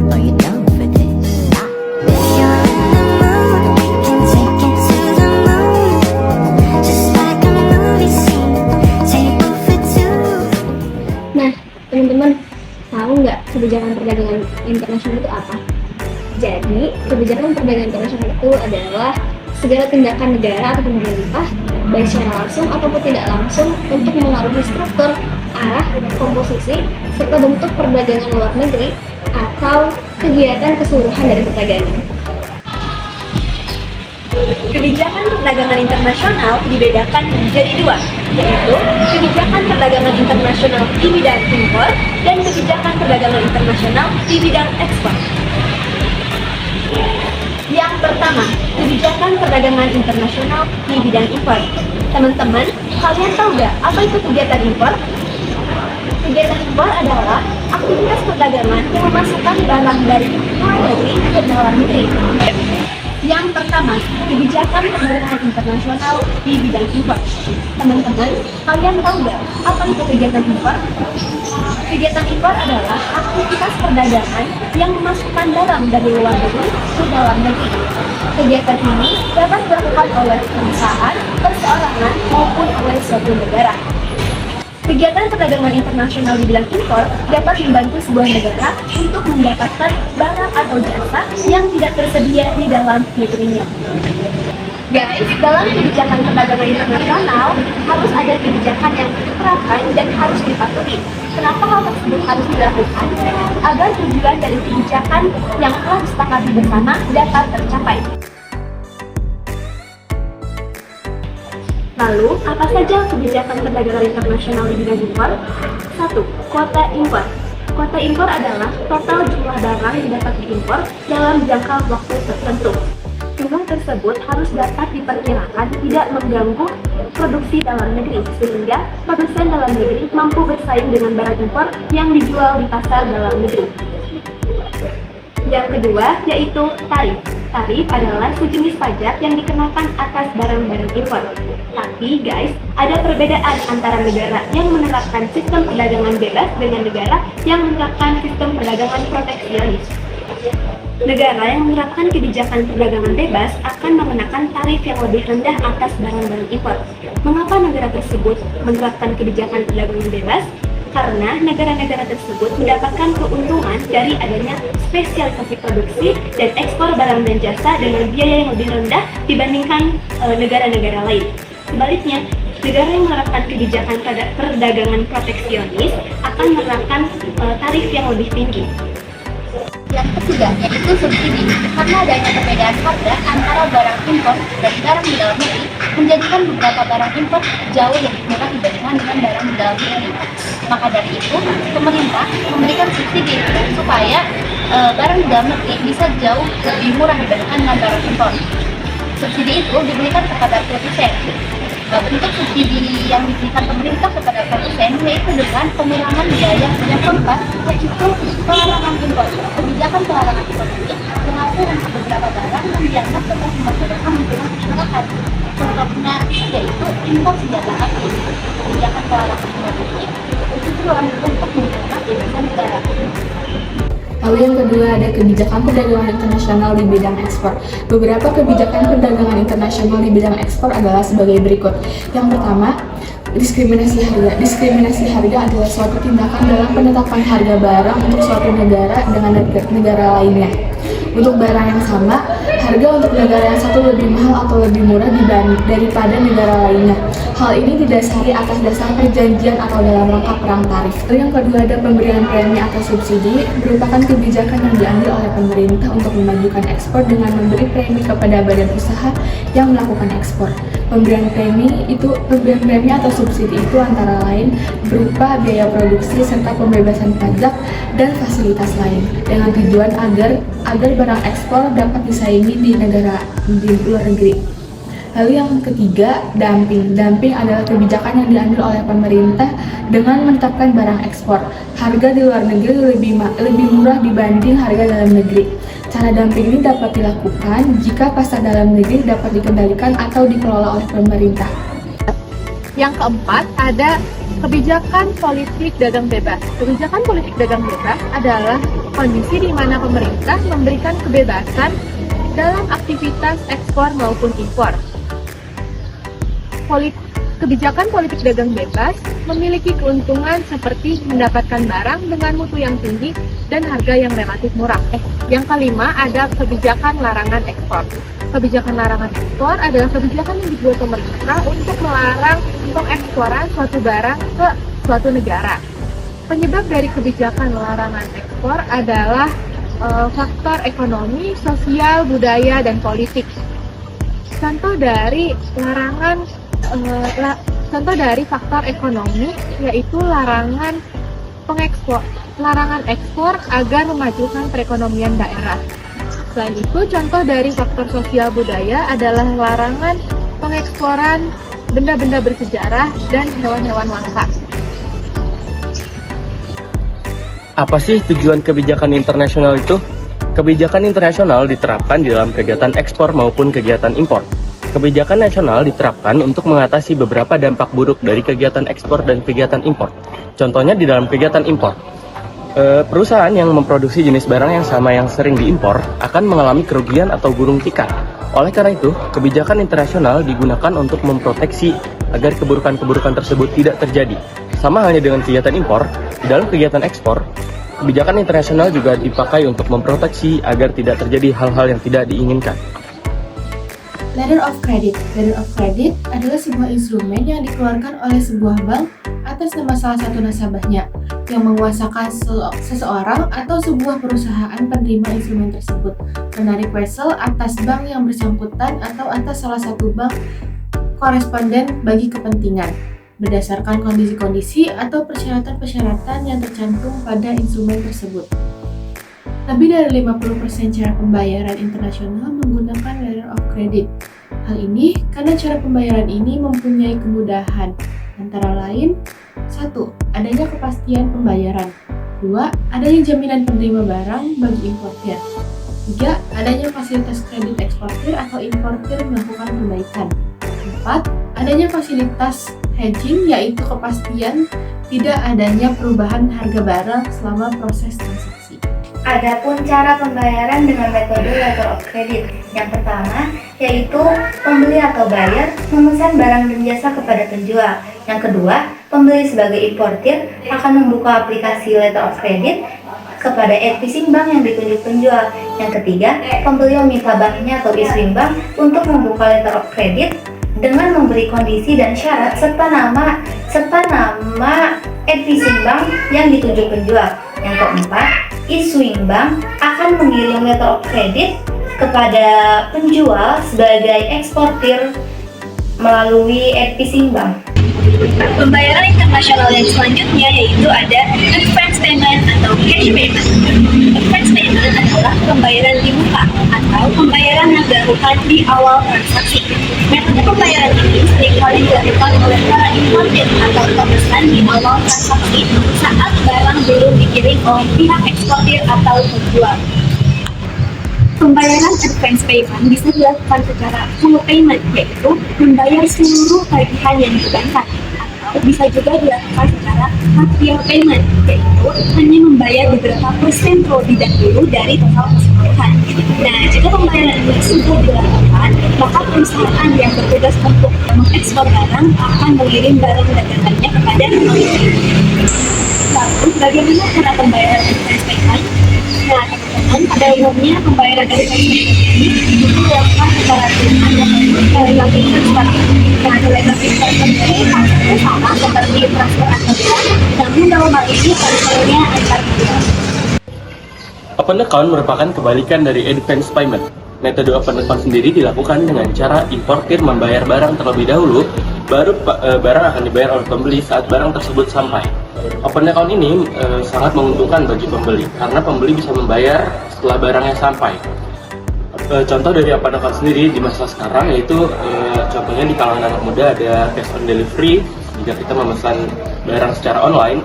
Are you down for this? If you're in the mood, we can take it to the moon. Just like a movie scene, table for two. Nah, teman-teman, tahu nggak kebijakan perdagangan internasional itu apa? Jadi, kebijakan perdagangan internasional itu adalah segala tindakan negara atau pemerintah, baik secara langsung ataupun tidak langsung, untuk mengaruhi struktur, arah, komposisi, serta bentuk perdagangan luar negeri atau kegiatan keseluruhan dari perdagangan. Kebijakan perdagangan internasional dibedakan menjadi dua, yaitu kebijakan perdagangan internasional di bidang impor dan kebijakan perdagangan internasional di bidang ekspor. Yang pertama, kebijakan perdagangan internasional di bidang impor. Teman-teman, kalian tahu nggak apa itu kegiatan impor? Kegiatan impor adalah aktivitas perdagangan yang memasukkan barang dari luar negeri ke dalam negeri. Yang pertama, kebijakan perdagangan internasional di bidang impor. Teman-teman, kalian tahu nggak apa itu kegiatan impor? Kegiatan impor adalah aktivitas perdagangan yang memasukkan barang dari luar negeri ke dalam negeri. Kegiatan ini dapat dilakukan oleh perusahaan, perseorangan, maupun oleh suatu negara. Kegiatan perdagangan internasional di bidang impor dapat membantu sebuah negara untuk mendapatkan barang atau jasa yang tidak tersedia di dalam negerinya. Guys, dalam kebijakan perdagangan internasional harus ada kebijakan yang diterapkan dan harus dipatuhi. Kenapa hal tersebut harus dilakukan? Agar tujuan dari kebijakan yang telah disepakati bersama dapat tercapai. Lalu, apa saja kebijakan perdagangan internasional di bidang impor? 1. Kuota impor. Kuota impor adalah total jumlah barang yang dapat diimpor dalam jangka waktu tertentu. Jumlah tersebut harus dapat diperkirakan tidak mengganggu produksi dalam negeri, sehingga produsen dalam negeri mampu bersaing dengan barang impor yang dijual di pasar dalam negeri. Yang kedua, yaitu tarif. Tarif adalah sejenis pajak yang dikenakan atas barang-barang impor. Tapi guys, ada perbedaan antara negara yang menerapkan sistem perdagangan bebas dengan negara yang menerapkan sistem perdagangan proteksionis. Negara yang menerapkan kebijakan perdagangan bebas akan mengenakan tarif yang lebih rendah atas barang-barang impor. Mengapa negara tersebut menerapkan kebijakan perdagangan bebas? Karena negara-negara tersebut mendapatkan keuntungan dari adanya spesialisasi produksi dan ekspor barang dan jasa dengan biaya yang lebih rendah dibandingkan negara-negara lain. Sebaliknya, negara yang menerapkan kebijakan perdagangan proteksionis akan menerapkan tarif yang lebih tinggi. Yang ketiga, yaitu subsidi. Karena adanya perbedaan harga antara barang impor dan barang di dalam negeri, menjadikan beberapa barang impor jauh lebih murah dibandingkan dengan barang di dalam negeri. Maka dari itu, pemerintah memberikan subsidi supaya barang di dalam negeri bisa jauh lebih murah dibandingkan dengan barang impor. Subsidi itu diberikan kepada produsen. Bentuk subsidi yang diberikan pemerintah kepada produsen yaitu dengan pengurangan biaya. Yang keempat, yaitu pelarangan impor. Kebijakan pelarangan impor ini berlaku untuk beberapa barang yang dianggap telah memperdayakan lingkungan masyarakat. Contohnya yaitu impor senjata api. Kebijakan pelarangan impor ini bertujuan untuk menjaga kebebasan negara. Lalu yang kedua ada kebijakan perdagangan internasional di bidang ekspor. Beberapa kebijakan perdagangan internasional di bidang ekspor adalah sebagai berikut. Yang pertama, diskriminasi harga. Diskriminasi harga adalah suatu tindakan dalam penetapan harga barang untuk suatu negara dengan negara lainnya. Untuk barang yang sama, harga untuk negara yang satu lebih mahal atau lebih murah daripada negara lainnya. Hal ini didasari atas dasar perjanjian atau dalam rangka perang tarif. Lalu yang kedua ada pemberian premi atau subsidi, merupakan kebijakan yang diambil oleh pemerintah untuk memajukan ekspor dengan memberi premi kepada badan usaha yang melakukan ekspor. Pemberian premi atau subsidi itu antara lain berupa biaya produksi serta pembebasan pajak dan fasilitas lain dengan tujuan agar barang ekspor dapat disaingi di luar negeri. Lalu yang ketiga, dumping. Dumping adalah kebijakan yang diambil oleh pemerintah dengan menetapkan barang ekspor. Harga di luar negeri lebih murah dibanding harga dalam negeri. Cara dumping ini dapat dilakukan jika pasar dalam negeri dapat dikendalikan atau dikelola oleh pemerintah. Yang keempat, ada kebijakan politik dagang bebas. Kebijakan politik dagang bebas adalah kondisi di mana pemerintah memberikan kebebasan dalam aktivitas ekspor maupun impor. Kebijakan politik dagang bebas memiliki keuntungan seperti mendapatkan barang dengan mutu yang tinggi dan harga yang relatif murah. Yang kelima, ada kebijakan larangan ekspor. Kebijakan larangan ekspor adalah kebijakan yang dibuat pemerintah untuk melarang pengeksporan suatu barang ke suatu negara. Penyebab dari kebijakan larangan ekspor adalah faktor ekonomi, sosial, budaya, dan politik. Contoh dari faktor ekonomi yaitu larangan ekspor agar memajukan perekonomian daerah. Selain itu, contoh dari faktor sosial budaya adalah larangan pengeksporan benda-benda bersejarah dan hewan-hewan langka. Apa sih tujuan kebijakan internasional itu? Kebijakan internasional diterapkan di dalam kegiatan ekspor maupun kegiatan impor. Kebijakan nasional diterapkan untuk mengatasi beberapa dampak buruk dari kegiatan ekspor dan kegiatan impor. Contohnya di dalam kegiatan impor, perusahaan yang memproduksi jenis barang yang sama yang sering diimpor akan mengalami kerugian atau gulung tikar. Oleh karena itu, kebijakan internasional digunakan untuk memproteksi agar keburukan-keburukan tersebut tidak terjadi. Sama halnya dengan kegiatan impor, di dalam kegiatan ekspor, kebijakan internasional juga dipakai untuk memproteksi agar tidak terjadi hal-hal yang tidak diinginkan. Letter of credit. Letter of credit adalah sebuah instrumen yang dikeluarkan oleh sebuah bank atas nama salah satu nasabahnya yang menguasakan seseorang atau sebuah perusahaan penerima instrumen tersebut menarik wesel atas bank yang bersangkutan atau atas salah satu bank koresponden bagi kepentingan berdasarkan kondisi-kondisi atau persyaratan-persyaratan yang tercantum pada instrumen tersebut. Lebih dari 50% cara pembayaran internasional menggunakan letter of credit. Hal ini karena cara pembayaran ini mempunyai kemudahan, antara lain 1. Adanya kepastian pembayaran. 2. Adanya jaminan penerima barang bagi importir. 3. Adanya fasilitas kredit eksportir atau importir melakukan perbaikan. 4. Adanya fasilitas hedging, yaitu kepastian tidak adanya perubahan harga barang selama proses transaksi. Adapun cara pembayaran dengan metode letter of credit. Yang pertama, yaitu pembeli atau buyer memesan barang dan jasa kepada penjual. Yang kedua, pembeli sebagai importir akan membuka aplikasi letter of credit kepada advising bank yang ditunjuk penjual. Yang ketiga, pembeli meminta banknya atau issuing bank untuk membuka letter of credit dengan memberi kondisi dan syarat serta nama advising bank yang ditunjuk penjual. Yang keempat, issuing bank akan mengirim letter of credit kepada penjual sebagai eksportir melalui advising bank. Pembayaran internasional yang selanjutnya yaitu ada advance payment atau cash payment. Advance payment adalah pembayaran di muka atau pembayaran yang dilakukan di awal transaksi. Metode pembayaran ini seringkali dilakukan oleh para importir atau pemesan di awal transaksi saat barang belum dikirim oleh pihak eksportir atau penjual. Pembayaran advance payment bisa dilakukan secara full payment, yaitu membayar seluruh tagihan yang dibebankan, atau bisa juga dilakukan secara partial payment, yaitu hanya membayar beberapa persen terlebih dahulu dari total keseluruhan. Nah, jika pembayaran ini sudah dilakukan, maka perusahaan yang bertugas untuk mengekspor barang akan mengirim barang dagangannya kepada pembeli. Lalu, bagaimana cara pembayaran advance payment? Nah, teman-teman, pada umumnya pembayaran advance payment ini dilakukan secara tunai dari lagi transfer. Nah, nilai transfer sendiri hasilnya sama seperti transfer antar bank, namun dalam hal ini transfernya antar bank. Open account merupakan kebalikan dari advance payment. Metode open account sendiri dilakukan dengan cara importir membayar barang terlebih dahulu, baru barang akan dibayar oleh pembeli saat barang tersebut sampai. Open account ini sangat menguntungkan bagi pembeli, karena pembeli bisa membayar setelah barangnya sampai. Contoh dari open account sendiri di masa sekarang yaitu contohnya di kalangan anak muda ada cash on delivery. Jika kita memesan barang secara online,